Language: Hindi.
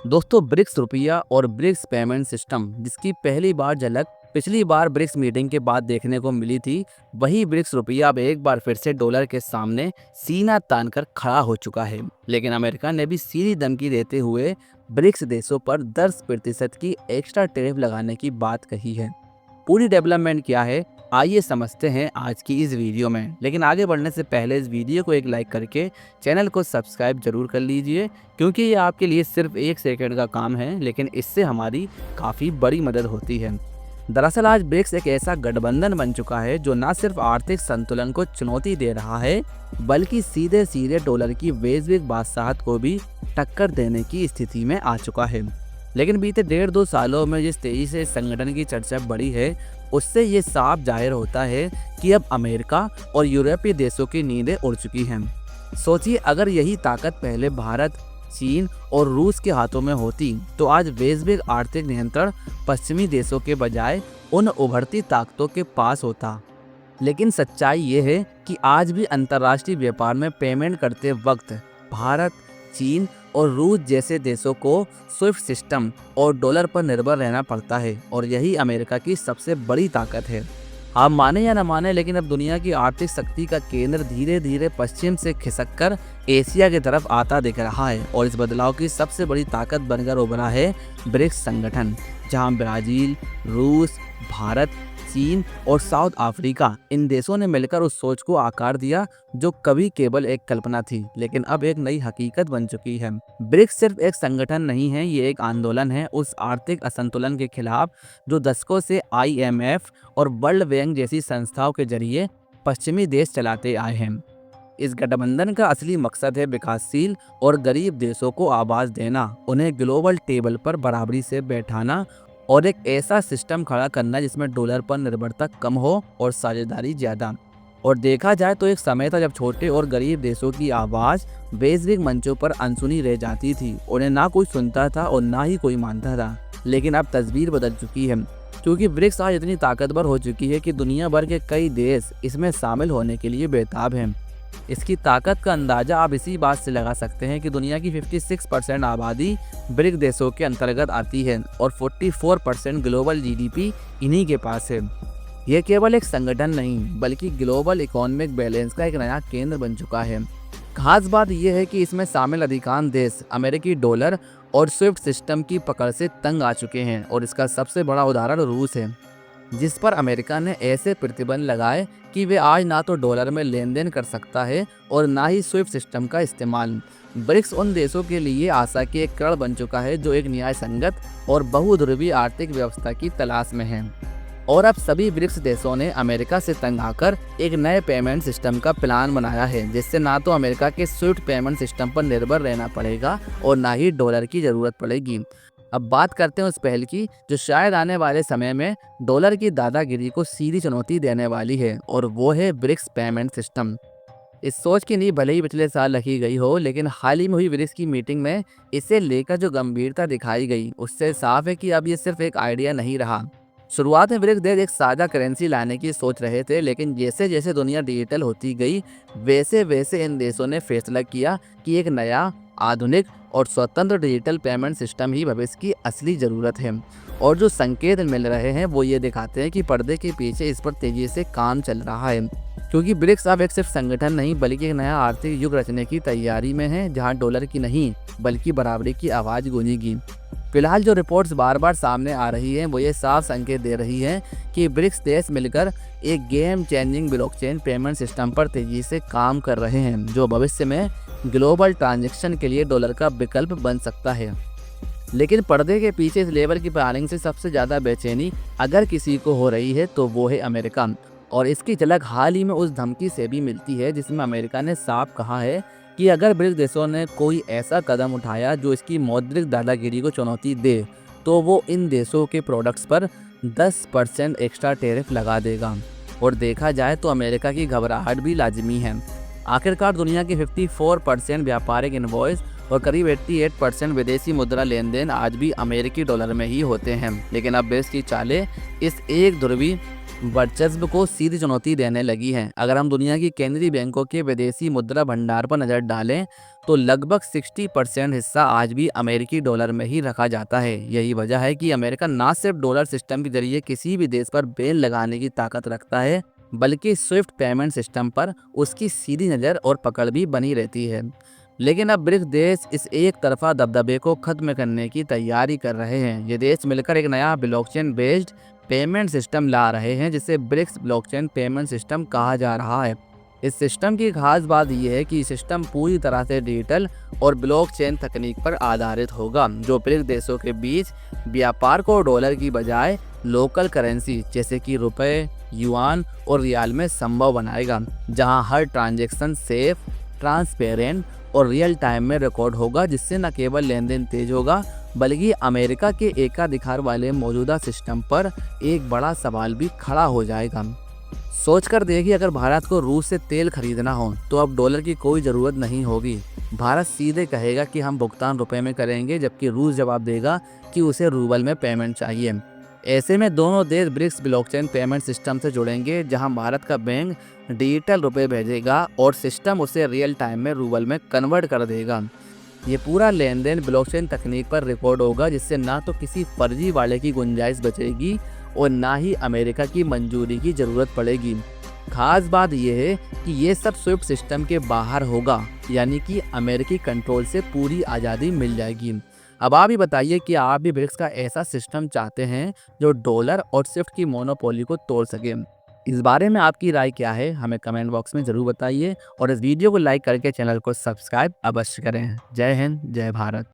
दोस्तों, ब्रिक्स रुपया और ब्रिक्स पेमेंट सिस्टम जिसकी पहली बार झलक पिछली बार ब्रिक्स मीटिंग के बाद देखने को मिली थी, वही ब्रिक्स रुपया अब एक बार फिर से डॉलर के सामने सीना तानकर खड़ा हो चुका है। लेकिन अमेरिका ने भी सीधी धमकी देते हुए ब्रिक्स देशों पर 10% की एक्स्ट्रा टैरिफ लगाने की बात कही है। पूरी डेवलपमेंट क्या है, आइए समझते हैं आज की इस वीडियो में। लेकिन आगे बढ़ने से पहले इस वीडियो को एक लाइक करके चैनल को सब्सक्राइब जरूर कर लीजिए, क्योंकि ये आपके लिए सिर्फ 1 सेकंड का काम है, लेकिन इससे हमारी काफ़ी बड़ी मदद होती है। दरअसल आज ब्रिक्स एक ऐसा गठबंधन बन चुका है जो न सिर्फ आर्थिक संतुलन को चुनौती दे रहा है, बल्कि सीधे सीधे डॉलर की वैश्विक बादशाहत को भी टक्कर देने की स्थिति में आ चुका है। लेकिन बीते 1.5-2 सालों में जिस तेजी से इस संगठन की चर्चा बढ़ी है, उससे ये साफ जाहिर होता है कि अब अमेरिका और यूरोपीय देशों की नींदें उड़ चुकी हैं। सोचिए, अगर यही ताकत पहले भारत, चीन और रूस के हाथों में होती तो आज वैश्विक आर्थिक नियंत्रण पश्चिमी देशों के बजाय उन उभरती ताकतों के पास होता। लेकिन सच्चाई ये है कि आज भी अंतर्राष्ट्रीय व्यापार में पेमेंट करते वक्त भारत, चीन और रूस जैसे देशों को स्विफ्ट सिस्टम और डॉलर पर निर्भर रहना पड़ता है, और यही अमेरिका की सबसे बड़ी ताकत है। आप माने या न माने, लेकिन अब दुनिया की आर्थिक शक्ति का केंद्र धीरे धीरे पश्चिम से खिसककर एशिया की तरफ आता दिख रहा है, और इस बदलाव की सबसे बड़ी ताकत बनकर उभरा है ब्रिक्स संगठन, जहां ब्राजील, रूस, भारत, चीन और साउथ अफ्रीका इन देशों ने मिलकर उस सोच को आकार दिया जो कभी केवल एक कल्पना थी, लेकिन अब एक नई हकीकत बन चुकी है। ब्रिक्स सिर्फ एक संगठन नहीं है, ये एक आंदोलन है उस आर्थिक असंतुलन के खिलाफ जो दशकों से IMF और वर्ल्ड बैंक जैसी संस्थाओं के जरिए पश्चिमी देश चलाते आए हैं। इस गठबंधन का असली मकसद है विकासशील और गरीब देशों को आवाज़ देना, उन्हें ग्लोबल टेबल पर बराबरी से बैठाना और एक ऐसा सिस्टम खड़ा करना जिसमें डॉलर पर निर्भरता कम हो और साझेदारी ज़्यादा। और देखा जाए तो एक समय था जब छोटे और गरीब देशों की आवाज़ वैश्विक मंचों पर अनसुनी रह जाती थी, उन्हें ना कोई सुनता था और ना ही कोई मानता था। लेकिन अब तस्वीर बदल चुकी है, क्योंकि ब्रिक्स आज इतनी ताकतवर हो चुकी है कि दुनिया भर के कई देश इसमें शामिल होने के लिए बेताब हैं। इसकी ताकत का अंदाजा आप इसी बात से लगा सकते हैं कि दुनिया की 56% आबादी ब्रिक्स देशों के अंतर्गत आती है और 44% ग्लोबल GDP इन्हीं के पास है। यह केवल एक संगठन नहीं, बल्कि ग्लोबल इकोनॉमिक बैलेंस का एक नया केंद्र बन चुका है। खास बात यह है कि इसमें शामिल अधिकांश देश अमेरिकी डॉलर और स्विफ्ट सिस्टम की पकड़ से तंग आ चुके हैं, और इसका सबसे बड़ा उदाहरण रूस है, जिस पर अमेरिका ने ऐसे प्रतिबंध लगाए कि वे आज ना तो डॉलर में लेन देन कर सकता है और ना ही स्विफ्ट सिस्टम का इस्तेमाल। ब्रिक्स उन देशों के लिए आशा की एक कड़ बन चुका है जो एक न्याय संगत और बहुध्रुवीय आर्थिक व्यवस्था की तलाश में है। और अब सभी ब्रिक्स देशों ने अमेरिका से तंग आकर एक नए पेमेंट सिस्टम का प्लान बनाया है, जिससे ना तो अमेरिका के स्विफ्ट पेमेंट सिस्टम पर निर्भर रहना पड़ेगा और ना ही डॉलर की ज़रूरत पड़ेगी। अब बात करते हैं उस पहल की जो शायद आने वाले समय में डॉलर की दादागिरी को सीधी चुनौती देने वाली है, और वो है ब्रिक्स पेमेंट सिस्टम। इस सोच की नींव भले ही पिछले साल रखी गई हो, लेकिन हाल ही में हुई ब्रिक्स की मीटिंग में इसे लेकर जो गंभीरता दिखाई गई, उससे साफ है कि अब ये सिर्फ एक आइडिया नहीं रहा। शुरुआत में ब्रिक्स देश एक साझा करेंसी लाने की सोच रहे थे, लेकिन जैसे जैसे दुनिया डिजिटल होती गई, वैसे वैसे इन देशों ने फैसला किया कि एक नया, आधुनिक और स्वतंत्र डिजिटल पेमेंट सिस्टम ही भविष्य की असली ज़रूरत है। और जो संकेत मिल रहे हैं वो ये दिखाते हैं कि पर्दे के पीछे इस पर तेजी से काम चल रहा है, क्योंकि ब्रिक्स अब एक सिर्फ संगठन नहीं, बल्कि एक नया आर्थिक युग रचने की तैयारी में है, जहां डॉलर की नहीं बल्कि बराबरी की आवाज़ गूंजेगी। फिलहाल जो रिपोर्ट्स बार बार सामने आ रही हैं वो ये साफ संकेत दे रही हैं कि ब्रिक्स देश मिलकर एक game changing blockchain payment system पर तेजी से काम कर रहे हैं, जो भविष्य में ग्लोबल ट्रांजैक्शन के लिए डॉलर का विकल्प बन सकता है। लेकिन पर्दे के पीछे इस लेवल की प्लानिंग से सबसे ज़्यादा बेचैनी अगर किसी को हो रही है तो वो है अमेरिका, और इसकी झलक हाल ही में उस धमकी से भी मिलती है जिसमें अमेरिका ने साफ कहा है कि अगर ब्रिक्स देशों ने कोई ऐसा कदम उठाया जो इसकी मौद्रिक दादागिरी को चुनौती दे, तो वो इन देशों के प्रोडक्ट्स पर 10% एक्स्ट्रा टैरिफ लगा देगा। और देखा जाए तो अमेरिका की घबराहट भी लाजमी है। आखिरकार दुनिया के 54% व्यापारिक इनवॉइस और करीब 88% विदेशी मुद्रा लेन देन आज भी अमेरिकी डॉलर में ही होते हैं। लेकिन अब ब्रिक्स की चालें इस एक ध्रुवीय वर्चस्व को सीधी चुनौती देने लगी हैं। अगर हम दुनिया की केंद्रीय बैंकों के विदेशी मुद्रा भंडार पर नज़र डालें तो लगभग 60% हिस्सा आज भी अमेरिकी डॉलर में ही रखा जाता है। यही वजह है कि अमेरिका ना सिर्फ डॉलर सिस्टम के जरिए किसी भी देश पर बैन लगाने की ताकत रखता है, बल्कि स्विफ्ट पेमेंट सिस्टम पर उसकी सीधी नज़र और पकड़ भी बनी रहती है। लेकिन अब ब्रिक्स देश इस एक तरफा दबदबे को खत्म करने की तैयारी कर रहे हैं। ये देश मिलकर एक नया ब्लॉकचेन बेस्ड पेमेंट सिस्टम ला रहे हैं, जिसे ब्रिक्स ब्लॉकचेन पेमेंट सिस्टम कहा जा रहा है। इस सिस्टम की खास बात यह है कि सिस्टम पूरी तरह से डिजिटल और ब्लॉकचेन तकनीक पर आधारित होगा, जो ब्रिक्स देशों के बीच व्यापार को डॉलर की बजाय लोकल करेंसी जैसे कि रुपए, युआन और रियाल में संभव बनाएगा, जहां हर ट्रांजैक्शन सेफ, ट्रांसपेरेंट और रियल टाइम में रिकॉर्ड होगा, जिससे न केवल लेन देन तेज होगा, बल्कि अमेरिका के एकाधिकार वाले मौजूदा सिस्टम पर एक बड़ा सवाल भी खड़ा हो जाएगा। सोचकर देखिए, अगर भारत को रूस से तेल खरीदना हो तो अब डॉलर की कोई ज़रूरत नहीं होगी। भारत सीधे कहेगा कि हम भुगतान रुपए में करेंगे, जबकि रूस जवाब देगा कि उसे रूबल में पेमेंट चाहिए। ऐसे में दोनों देश ब्रिक्स ब्लॉकचेन पेमेंट सिस्टम से जुड़ेंगे, जहां भारत का बैंक डिजिटल रुपए भेजेगा और सिस्टम उसे रियल टाइम में रूबल में कन्वर्ट कर देगा। ये पूरा लेन देन ब्लॉकचेन तकनीक पर रिकॉर्ड होगा, जिससे ना तो किसी फर्जी वाले की गुंजाइश बचेगी और ना ही अमेरिका की मंजूरी की ज़रूरत पड़ेगी। खास बात यह है कि ये सब स्विफ्ट सिस्टम के बाहर होगा, यानी कि अमेरिकी कंट्रोल से पूरी आज़ादी मिल जाएगी। अब आप ही बताइए कि आप भी ब्रिक्स का ऐसा सिस्टम चाहते हैं जो डॉलर और स्विफ्ट की मोनोपोली को तोड़ सके? इस बारे में आपकी राय क्या है, हमें कमेंट बॉक्स में ज़रूर बताइए और इस वीडियो को लाइक करके चैनल को सब्सक्राइब अवश्य करें। जय हिंद, जय भारत।